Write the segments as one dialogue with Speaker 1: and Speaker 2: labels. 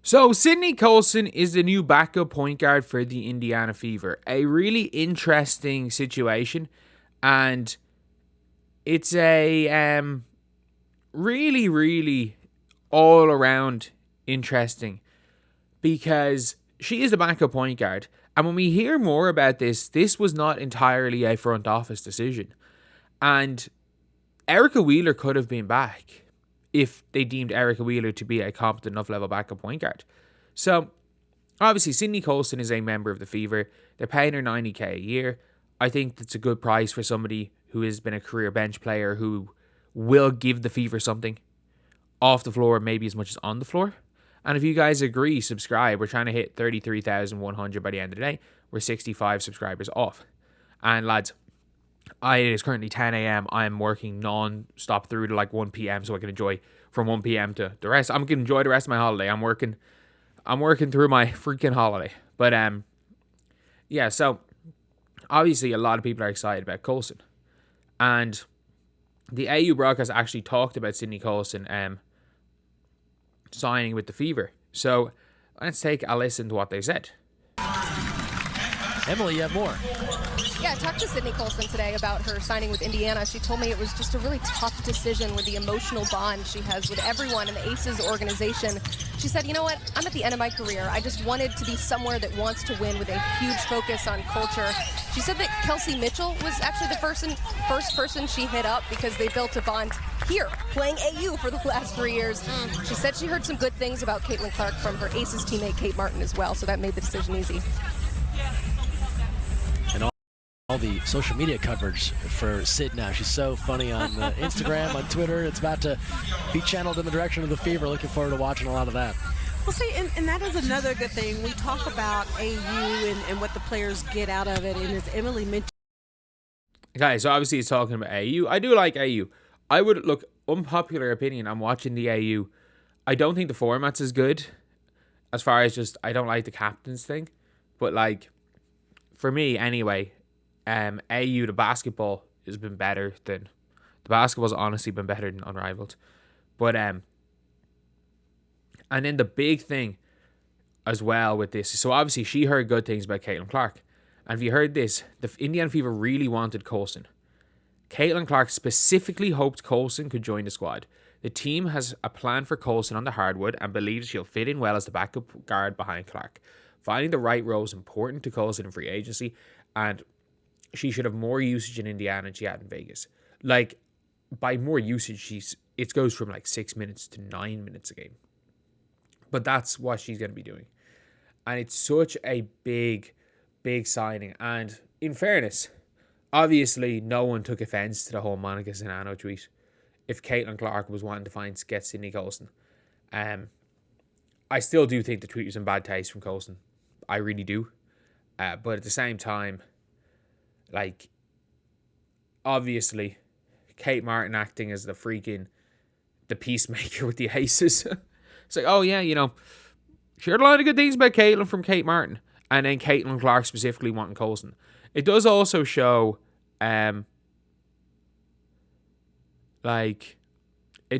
Speaker 1: So, Sydney Colson is the new backup point guard for the Indiana Fever. A really interesting situation, and it's a really, really all around interesting because she is the backup point guard. And when we hear more about this, this was not entirely a front office decision. And Erica Wheeler could have been back if they deemed Erica Wheeler to be a competent enough level backup point guard. So, obviously, Sydney Colson is a member of the Fever. They're paying her $90,000 a year. I think that's a good price for somebody who has been a career bench player who will give the Fever something off the floor, maybe as much as on the floor. And if you guys agree, subscribe. We're trying to hit 33,100 by the end of the day. We're 65 subscribers off. And lads, it is currently 10 a.m. I'm working non-stop through to like 1 p.m. so I can enjoy from 1 p.m. to the rest. I'm going to enjoy the rest of my holiday. I'm working through my freaking holiday. But yeah, so obviously a lot of people are excited about Colson. And the AU broadcast actually talked about Sydney Colson signing with the Fever. So let's take a listen to what they said.
Speaker 2: Emily, you have more.
Speaker 3: Yeah, I talked to Sydney Colson today about her signing with Indiana. She told me it was just a really tough decision with the emotional bond she has with everyone in the Aces organization. She said, you know what, I'm at the end of my career. I just wanted to be somewhere that wants to win with a huge focus on culture. She said that Kelsey Mitchell was actually the first person she hit up because they built a bond here, playing AU for the last 3 years. She said she heard some good things about Caitlin Clark from her Aces teammate Kate Martin as well, so that made the decision easy.
Speaker 2: And all the social media coverage for Sid now. She's so funny on Instagram, on Twitter. It's about to be channeled in the direction of the Fever. Looking forward to watching a lot of that.
Speaker 4: Well, see, and that is another good thing. We talk about AU and what the players get out of it, and as Emily mentioned.
Speaker 1: Okay, so obviously he's talking about AU. I do like AU. I would, look, unpopular opinion, I'm watching the AU. I don't think the format's as good as far as just, I don't like the captains thing. But, like, for me, anyway, AU, the basketball has been better than... The basketball's honestly been better than Unrivaled. But, and then the big thing as well with this, so obviously she heard good things about Caitlin Clark. And if you heard this, the Indiana Fever really wanted Colson. Caitlin Clark specifically hoped Colson could join the squad. The team has a plan for Colson on the hardwood and believes she'll fit in well as the backup guard behind Clark. Finding the right role is important to Colson in free agency, and she should have more usage in Indiana than she had in Vegas. Like, by more usage, it goes from like 6 minutes to 9 minutes a game. But that's what she's going to be doing. And it's such a big signing. And in fairness, obviously no one took offense to the whole Monica Sinano tweet. If Caitlin Clark was wanting to get Sydney Colson. I still do think the tweet was in bad taste from Colson. I really do. But at the same time, like, obviously, Kate Martin acting as the peacemaker with the Aces. It's like, oh yeah, you know, she heard a lot of good things about Caitlin from Kate Martin. And then Caitlin Clark specifically wanting Colson. It does also show, it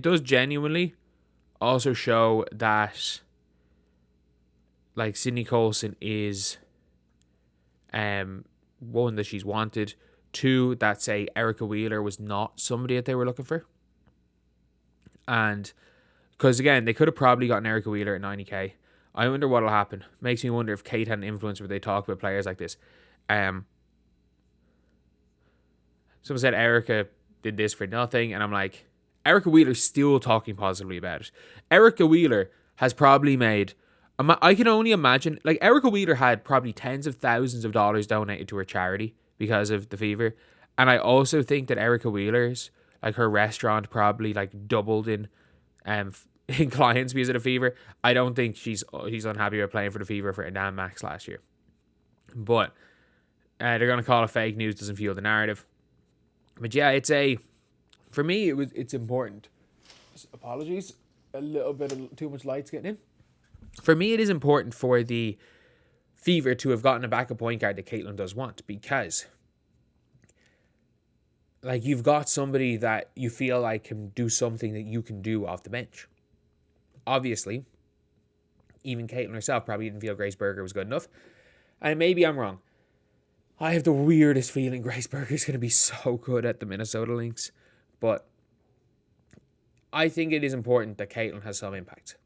Speaker 1: does genuinely also show that, like, Sydney Colson is, one, that she's wanted. Two, that, say, Erica Wheeler was not somebody that they were looking for. And, because, again, they could have probably gotten Erica Wheeler at $90,000. I wonder what'll happen. Makes me wonder if Kate had an influence where they talk about players like this. Someone said Erica did this for nothing, and I'm like, Erica Wheeler's still talking positively about it. Erica Wheeler has probably made, I can only imagine, like, Erica Wheeler had probably tens of thousands of dollars donated to her charity because of the Fever. And I also think that Erica Wheeler's, like, her restaurant probably, like, doubled in clients because of the Fever. I don't think she's unhappy with playing for the Fever for a damn max last year. But they're going to call it fake news, doesn't fuel the narrative. But yeah, for me, it's important. Apologies, a little bit of too much light's getting in. For me, it is important for the Fever to have gotten a backup point guard that Caitlin does want, because, like, you've got somebody that you feel like can do something that you can do off the bench. Obviously, even Caitlin herself probably didn't feel Grace Berger was good enough. And maybe I'm wrong. I have the weirdest feeling Grace Berger is going to be so good at the Minnesota Lynx. But I think it is important that Caitlin has some impact,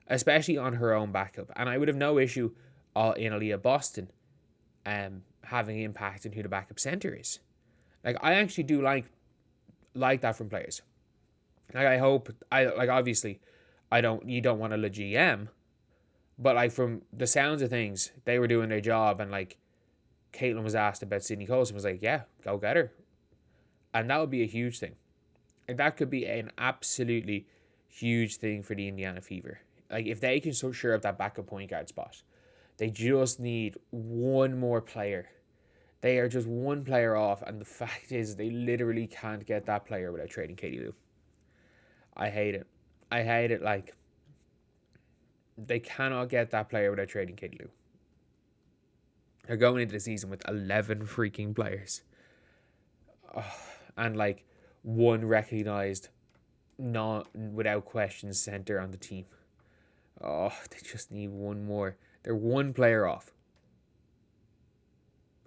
Speaker 1: especially on her own backup. And I would have no issue in Aaliyah Boston having impact in who the backup center is. Like, I actually do like that from players. Like, I hope, obviously, you don't want to le GM, but like, from the sounds of things, they were doing their job, and like, Caitlin was asked about Sydney Colson, was like, yeah, go get her. And that would be a huge thing. Like, that could be an absolutely huge thing for the Indiana Fever. Like, if they can shore up that backup point guard spot, they just need one more player. They are just one player off, and the fact is they literally can't get that player without trading Katie Lou. I hate it. Like, they cannot get that player without trading Katie Lou. They're going into the season with 11 freaking players. And like, one recognized, not without question, center on the team. They just need one more. They're one player off.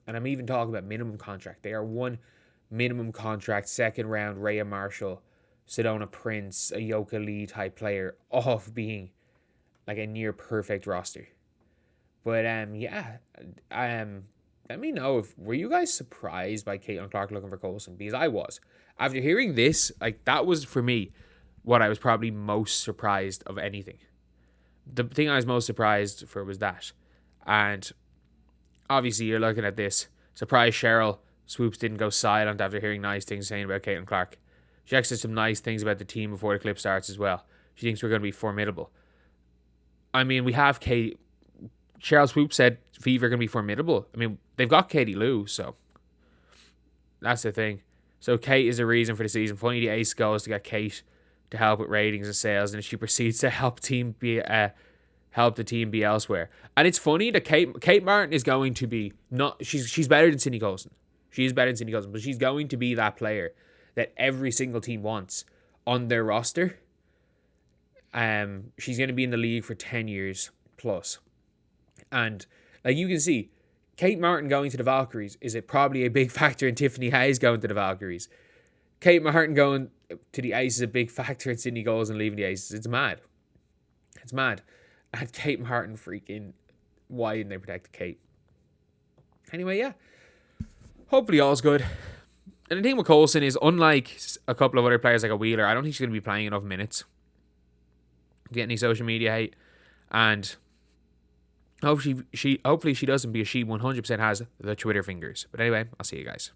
Speaker 1: And I'm even talking about minimum contract. They are one minimum contract, second round, Rhea Marshall, Sedona Prince, a Yoka Lee type player off being like a near perfect roster. But let me know, were you guys surprised by Caitlin Clark looking for Colson? Because I was. After hearing this, like, that was for me what I was probably most surprised of anything. The thing I was most surprised for was that. And obviously you're looking at this. Surprised Cheryl Swoops didn't go silent after hearing nice things saying about Caitlin Clark. She actually said some nice things about the team before the clip starts as well. She thinks we're going to be formidable. I mean, we have Cheryl Swoops said Fever are going to be formidable. I mean, they've got Katie Lou, so that's the thing. So Kate is a reason for the season. Funny, the ace goes to get Kate to help with ratings and sales, and she proceeds to help the team be elsewhere. And it's funny that Kate Martin is going to be she's better than Sydney Colson. She is better than Sydney Colson, but she's going to be that player that every single team wants on their roster. She's going to be in the league for 10 years plus. And like, you can see, Kate Martin going to the Valkyries is probably a big factor in Tiffany Hayes going to the Valkyries. Kate Martin going to the Aces is a big factor in Sydney Colson leaving the Aces. It's mad. And Kate Martin freaking, why didn't they protect Kate? Anyway, yeah. Hopefully all's good. And the thing with Colson is, unlike a couple of other players like a Wheeler, I don't think she's going to be playing enough minutes to get any social media hate. And hopefully she doesn't, because she 100% has the Twitter fingers. But anyway, I'll see you guys.